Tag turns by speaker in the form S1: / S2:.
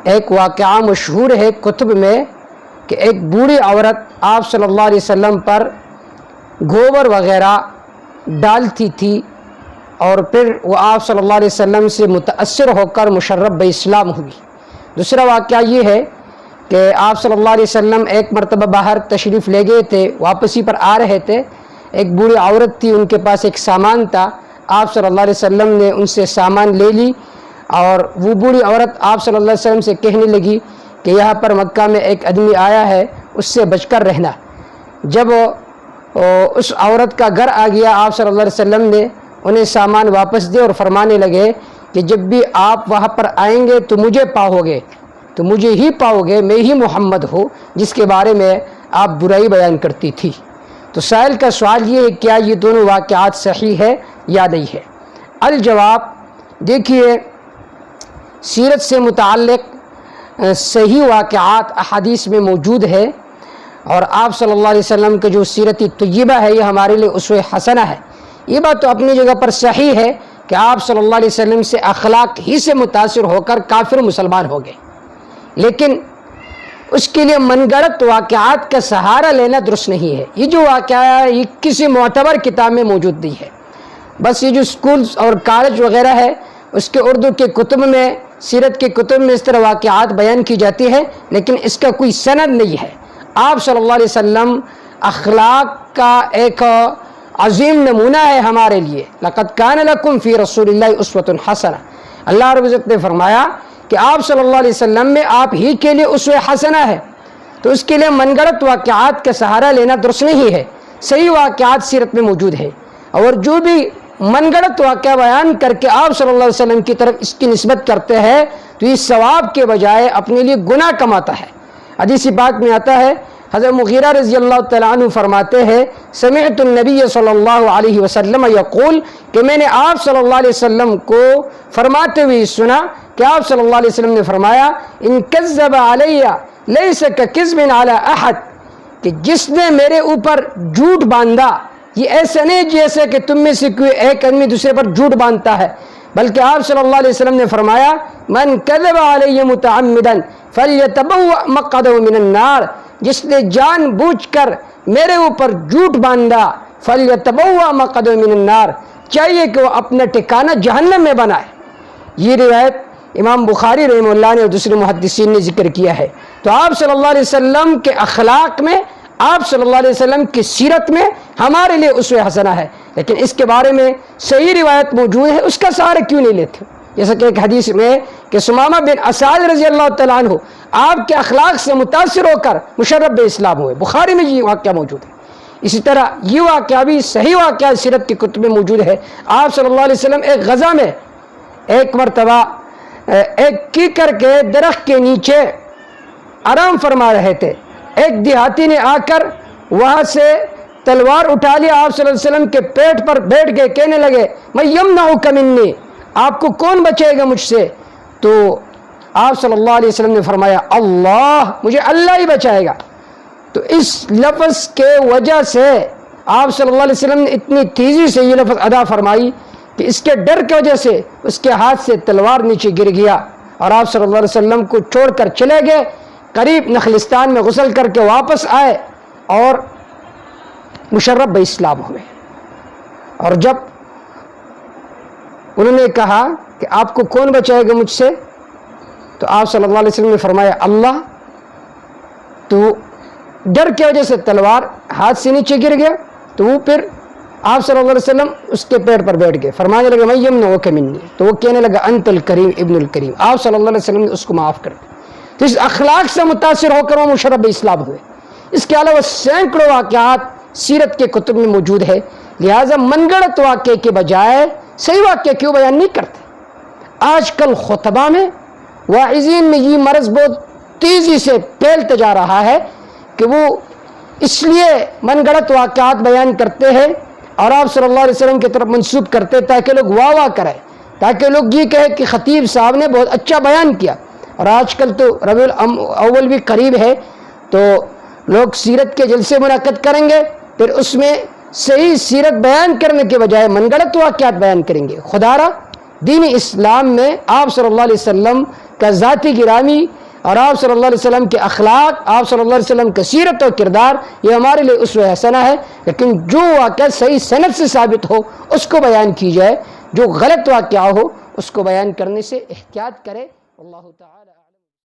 S1: ایک واقعہ مشہور ہے کتب میں کہ ایک بوڑھی عورت آپ صلی اللہ علیہ وسلم پر گوبر وغیرہ ڈالتی تھی اور پھر وہ آپ صلی اللہ علیہ وسلم سے متاثر ہو کر مشرف باسلام ہوئی۔ دوسرا واقعہ یہ ہے کہ آپ صلی اللہ علیہ وسلم ایک مرتبہ باہر تشریف لے گئے تھے، واپسی پر آ رہے تھے، ایک بوڑھی عورت تھی، ان کے پاس ایک سامان تھا، آپ صلی اللہ علیہ وسلم نے ان سے سامان لے لی اور وہ بوڑھی عورت آپ صلی اللہ علیہ وسلم سے کہنے لگی کہ یہاں پر مکہ میں ایک آدمی آیا ہے، اس سے بچ کر رہنا۔ جب اس عورت کا گھر آ گیا، آپ صلی اللہ علیہ وسلم نے انہیں سامان واپس دے اور فرمانے لگے کہ جب بھی آپ وہاں پر آئیں گے تو مجھے پاؤ گے، تو مجھے ہی پاؤ گے، میں ہی محمد ہوں جس کے بارے میں آپ برائی بیان کرتی تھی۔ تو سائل کا سوال یہ ہے کیا یہ دونوں واقعات صحیح ہے یا نہیں ہے؟ الجواب، دیکھیے سیرت سے متعلق صحیح واقعات احادیث میں موجود ہے، اور آپ صلی اللہ علیہ وسلم کا جو سیرت طیبہ ہے یہ ہمارے لیے اسوہ حسنہ ہے۔ یہ بات تو اپنی جگہ پر صحیح ہے کہ آپ صلی اللہ علیہ وسلم سے اخلاق ہی سے متاثر ہو کر کافر مسلمان ہو گئے، لیکن اس کے لیے من گھڑت واقعات کا سہارا لینا درست نہیں ہے۔ یہ جو واقعہ ہے یہ کسی معتبر کتاب میں موجود نہیں ہے، بس یہ جو اسکولز اور کالج وغیرہ ہے اس کے اردو کے کتب میں، سیرت کے کتب میں اس طرح واقعات بیان کی جاتی ہے، لیکن اس کا کوئی سند نہیں ہے۔ آپ صلی اللہ علیہ وسلم اخلاق کا ایک عظیم نمونہ ہے ہمارے لیے۔ لقد کان لکم فی رسول اللہ اسوۃ حسنہ، اللہ رب العزت نے فرمایا کہ آپ صلی اللہ علیہ وسلم میں آپ ہی کے لیے اسوہ حسنہ ہے، تو اس کے لیے من گھڑت واقعات کا سہارا لینا درست نہیں ہے۔ صحیح واقعات سیرت میں موجود ہے، اور جو بھی من گھڑت واقعہ بیان کر کے آپ صلی اللہ علیہ وسلم کی طرف اس کی نسبت کرتے ہیں تو یہ ثواب کے بجائے اپنے لیے گناہ کماتا ہے۔ حدیث پاک میں آتا ہے، حضرت مغیرہ رضی اللہ تعالیٰ عنہ فرماتے ہیں، سمعت النبی صلی اللہ علیہ وسلم یقول، کہ میں نے آپ صلی اللہ علیہ وسلم کو فرماتے ہوئے سنا کہ آپ صلی اللہ علیہ وسلم نے فرمایا، ان کذب علی لیس ککذب علی احد، کہ جس نے میرے اوپر جھوٹ باندھا، یہ ایسا نہیں جیسے کہ تم میں سے کوئی ایک آدمی دوسرے پر جھوٹ باندھتا ہے، بلکہ آپ صلی اللہ علیہ وسلم نے فرمایا، من کذب علی متعمدا فلیتبوأ مقعدہ من النار، جس نے جان بوجھ کر میرے اوپر جھوٹ باندھا، فلیتبوأ مقعدہ من النار، چاہیے کہ وہ اپنا ٹھکانہ جہنم میں بنائے۔ یہ روایت امام بخاری رحمہ اللہ نے اور دوسرے محدثین نے ذکر کیا ہے۔ تو آپ صلی اللہ علیہ وسلم کے اخلاق میں، آپ صلی اللہ علیہ وسلم کی سیرت میں ہمارے لیے اسوہ حسنہ ہے، لیکن اس کے بارے میں صحیح روایت موجود ہے، اس کا سہارا کیوں نہیں لیتے؟ جیسا کہ ایک حدیث میں کہ ثمامہ بن اسال رضی اللہ تعالیٰ عنہ آپ کے اخلاق سے متاثر ہو کر مشرف باسلام ہوئے، بخاری میں یہ واقعہ موجود ہے۔ اسی طرح یہ واقعہ بھی صحیح واقعہ سیرت کی کتب میں موجود ہے۔ آپ صلی اللہ علیہ وسلم ایک غزہ میں ایک مرتبہ ایک کیکر کے درخت کے نیچے آرام فرما رہے تھے، ایک دیہاتی نے آ کر وہاں سے تلوار اٹھا لیا، آپ صلی اللہ علیہ وسلم کے پیٹ پر بیٹھ گئے، کہنے لگے میں یمنعک منی، آپ کو کون بچائے گا مجھ سے؟ تو آپ صلی اللہ علیہ وسلم نے فرمایا اللہ، مجھے اللہ ہی بچائے گا۔ تو اس لفظ کے وجہ سے آپ صلی اللہ علیہ وسلم نے اتنی تیزی سے یہ لفظ ادا فرمائی کہ اس کے ڈر کی وجہ سے اس کے ہاتھ سے تلوار نیچے گر گیا، اور آپ صلی اللہ علیہ وسلم کو چھوڑ کر چلے گئے، قریب نخلستان میں غسل کر کے واپس آئے اور مشرف باسلام ہوئے۔ اور جب انہوں نے کہا کہ آپ کو کون بچائے گا مجھ سے، تو آپ صلی اللہ علیہ وسلم نے فرمایا اللہ، تو ڈر کی وجہ سے تلوار ہاتھ سے نیچے گر گیا، تو وہ پھر آپ صلی اللہ علیہ وسلم اس کے پیٹ پر بیٹھ گئے، فرمانے لگے میں یمنعک منی، تو وہ کہنے لگا انت الکریم ابن الکریم، آپ صلی اللہ علیہ وسلم نے اس کو معاف کر دیا۔ تو اس اخلاق سے متاثر ہو کر وہ مشرف اسلام ہوئے۔ اس کے علاوہ سینکڑوں واقعات سیرت کے کتب میں موجود ہے، لہٰذا من گھڑت واقعے کے بجائے صحیح واقعہ کیوں بیان نہیں کرتے؟ آج کل خطبہ میں، واعظین میں یہ مرض بہت تیزی سے پھیلتا جا رہا ہے کہ وہ اس لیے من گھڑت واقعات بیان کرتے ہیں اور آپ صلی اللہ علیہ وسلم کی طرف منسوب کرتے تاکہ لوگ واہ واہ کریں، تاکہ لوگ یہ کہیں کہ خطیب صاحب نے بہت اچھا بیان کیا۔ اور آج کل تو ربیع الاول بھی قریب ہے، تو لوگ سیرت کے جلسے منعقد کریں گے، پھر اس میں صحیح سیرت بیان کرنے کے بجائے من گھڑت واقعات بیان کریں گے۔ خدا را دین اسلام میں آپ صلی اللہ علیہ وسلم کا ذاتی گرامی اور آپ صلی اللہ علیہ وسلم کے اخلاق، آپ صلی اللہ علیہ وسلم کا سیرت و کردار، یہ ہمارے لیے اسوہ حسنہ ہے. لیکن جو واقعہ صحیح سند سے ثابت ہو اس کو بیان کی جائے، جو غلط واقعہ ہو اس کو بیان کرنے سے احتیاط کرے. اللہ تعالی